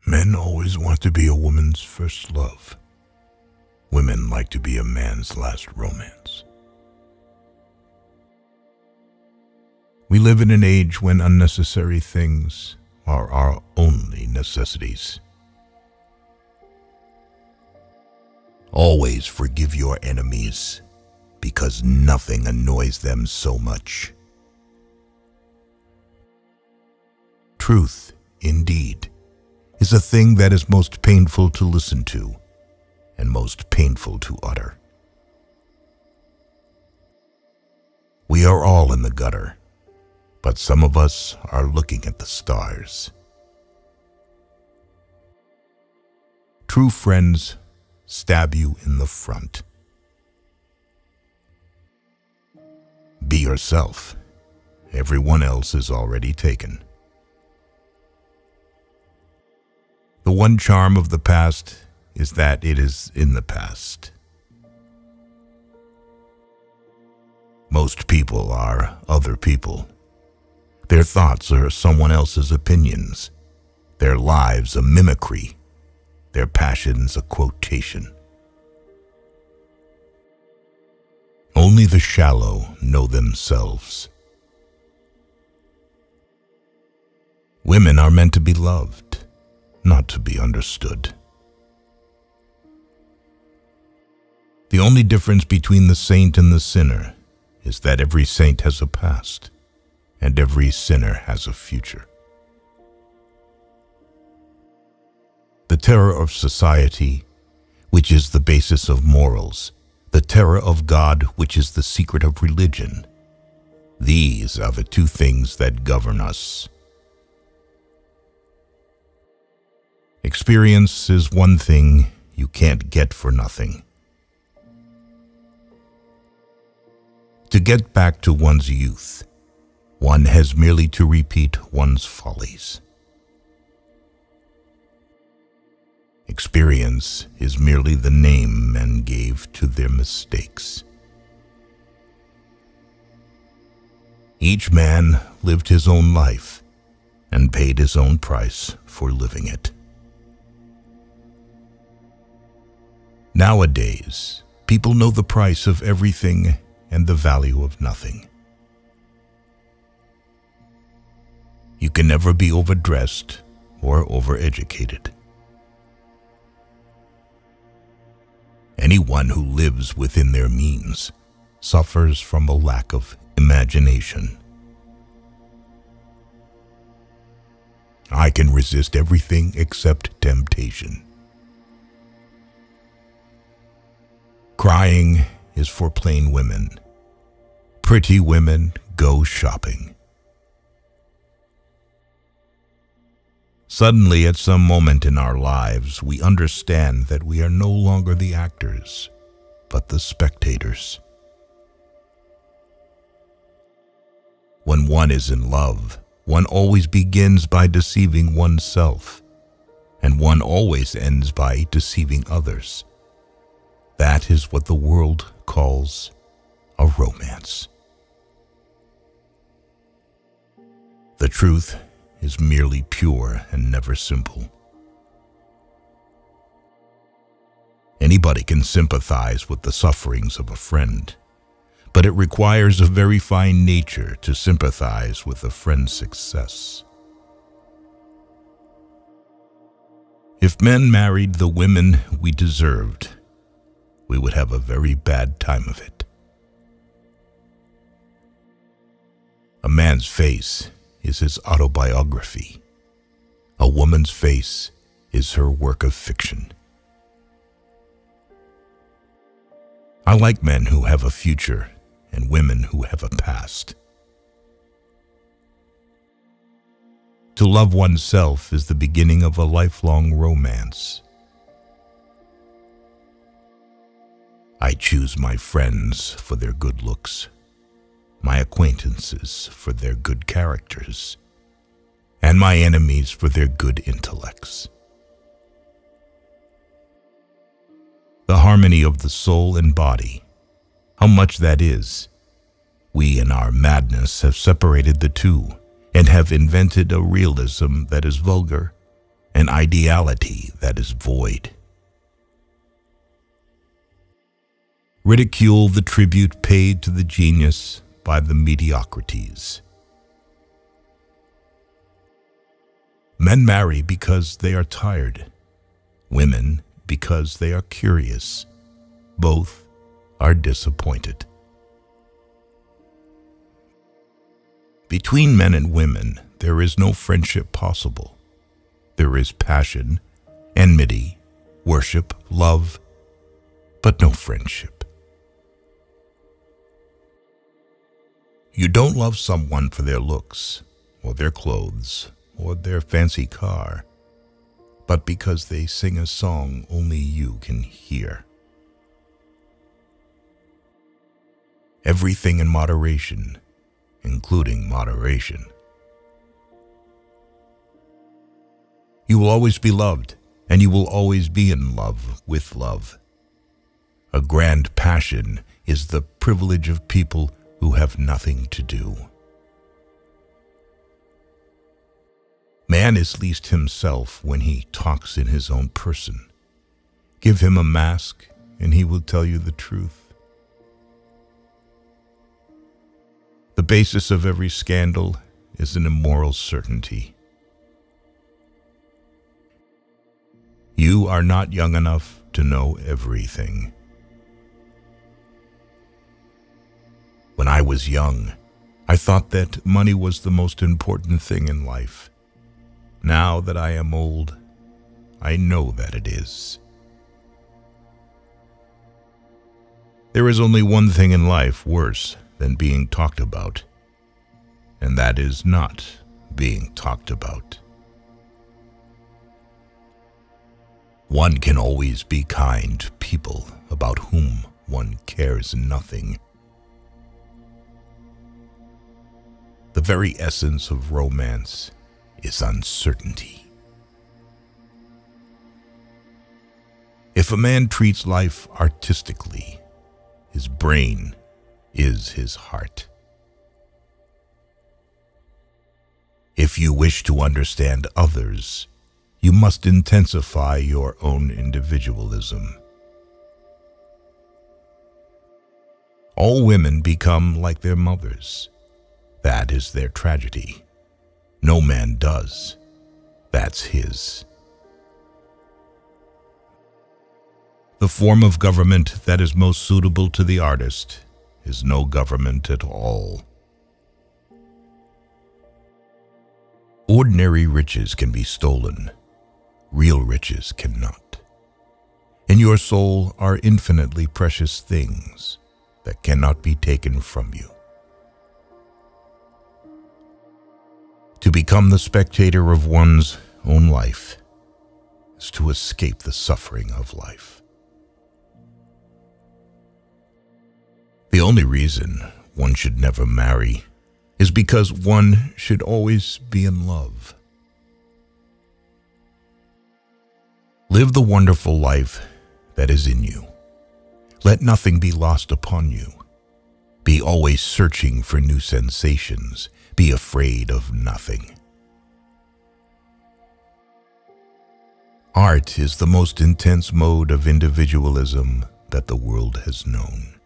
Men always want to be a woman's first love. Women like to be a man's last romance. We live in an age when unnecessary things are our only necessities. Always forgive your enemies, because nothing annoys them so much. Truth, indeed, is a thing that is most painful to listen to and most painful to utter. We are all in the gutter, but some of us are looking at the stars. True friends stab you in the front. Be yourself. Everyone else is already taken. The one charm of the past is that it is in the past. Most people are other people. Their thoughts are someone else's opinions. Their lives a mimicry. Their passions a quotation. Only the shallow know themselves. Women are meant to be loved, not to be understood. The only difference between the saint and the sinner is that every saint has a past, and every sinner has a future. The terror of society, which is the basis of morals, the terror of God, which is the secret of religion, these are the two things that govern us. Experience is one thing you can't get for nothing. To get back to one's youth, one has merely to repeat one's follies. Experience is merely the name men gave to their mistakes. Each man lived his own life and paid his own price for living it. Nowadays, people know the price of everything and the value of nothing. You can never be overdressed or overeducated. Anyone who lives within their means suffers from a lack of imagination. I can resist everything except temptation. Crying is for plain women. Pretty women go shopping. Suddenly, at some moment in our lives, we understand that we are no longer the actors, but the spectators. When one is in love, one always begins by deceiving oneself, and one always ends by deceiving others. That is what the world calls a romance. The truth is merely pure and never simple. Anybody can sympathize with the sufferings of a friend, but it requires a very fine nature to sympathize with a friend's success. If men married the women we deserved, we would have a very bad time of it. A man's face is his autobiography. A woman's face is her work of fiction. I like men who have a future and women who have a past. To love oneself is the beginning of a lifelong romance. I choose my friends for their good looks, my acquaintances for their good characters, and my enemies for their good intellects. The harmony of the soul and body, how much that is. We in our madness have separated the two and have invented a realism that is vulgar, an ideality that is void. Ridicule the tribute paid to the genius by the mediocrities. Men marry because they are tired, women because they are curious. Both are disappointed. Between men and women, there is no friendship possible. There is passion, enmity, worship, love, but no friendship. You don't love someone for their looks, or their clothes, or their fancy car, but because they sing a song only you can hear. Everything in moderation, including moderation. You will always be loved, and you will always be in love with love. A grand passion is the privilege of people who have nothing to do. Man is least himself when he talks in his own person. Give him a mask, and he will tell you the truth. The basis of every scandal is an immoral certainty. You are not young enough to know everything. When I was young, I thought that money was the most important thing in life. Now that I am old, I know that it is. There is only one thing in life worse than being talked about, and that is not being talked about. One can always be kind to people about whom one cares nothing. The very essence of romance is uncertainty. If a man treats life artistically, his brain is his heart. If you wish to understand others, you must intensify your own individualism. All women become like their mothers. That is their tragedy. No man does. That's his. The form of government that is most suitable to the artist is no government at all. Ordinary riches can be stolen. Real riches cannot. In your soul are infinitely precious things that cannot be taken from you. To become the spectator of one's own life is to escape the suffering of life. The only reason one should never marry is because one should always be in love. Live the wonderful life that is in you. Let nothing be lost upon you. Be always searching for new sensations. Be afraid of nothing. Art is the most intense mode of individualism that the world has known.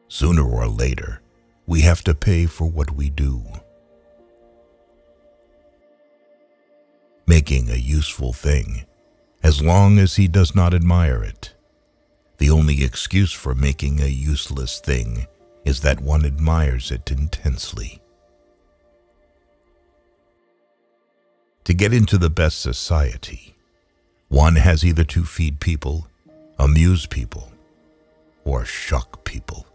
Sooner or later, we have to pay for what we do. Making a useful thing, as long as he does not admire it. The only excuse for making a useless thing is that one admires it intensely. To get into the best society, one has either to feed people, amuse people, or shock people.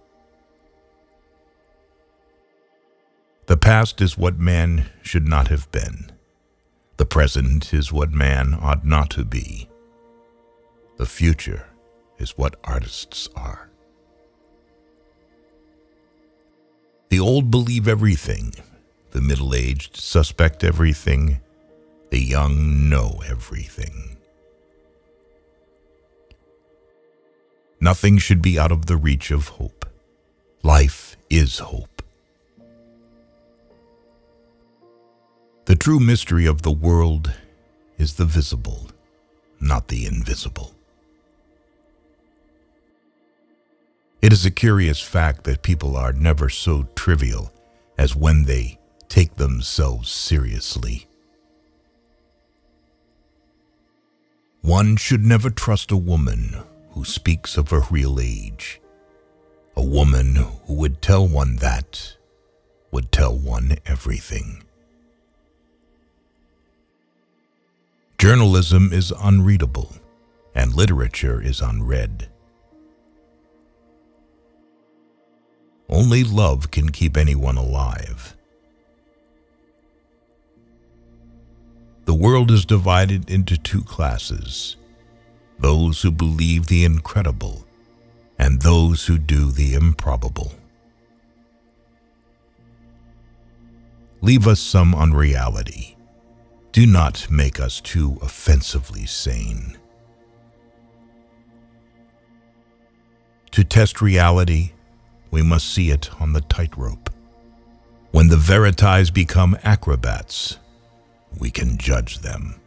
The past is what man should not have been. The present is what man ought not to be. The future is what artists are. The old believe everything. The middle-aged suspect everything. The young know everything. Nothing should be out of the reach of hope. Life is hope. The true mystery of the world is the visible, not the invisible. It is a curious fact that people are never so trivial as when they take themselves seriously. One should never trust a woman who speaks of her real age. A woman who would tell one that would tell one everything. Journalism is unreadable, and literature is unread. Only love can keep anyone alive. The world is divided into two classes: those who believe the incredible and those who do the improbable. Leave us some unreality. Do not make us too offensively sane. To test reality, we must see it on the tightrope. When the verities become acrobats, we can judge them.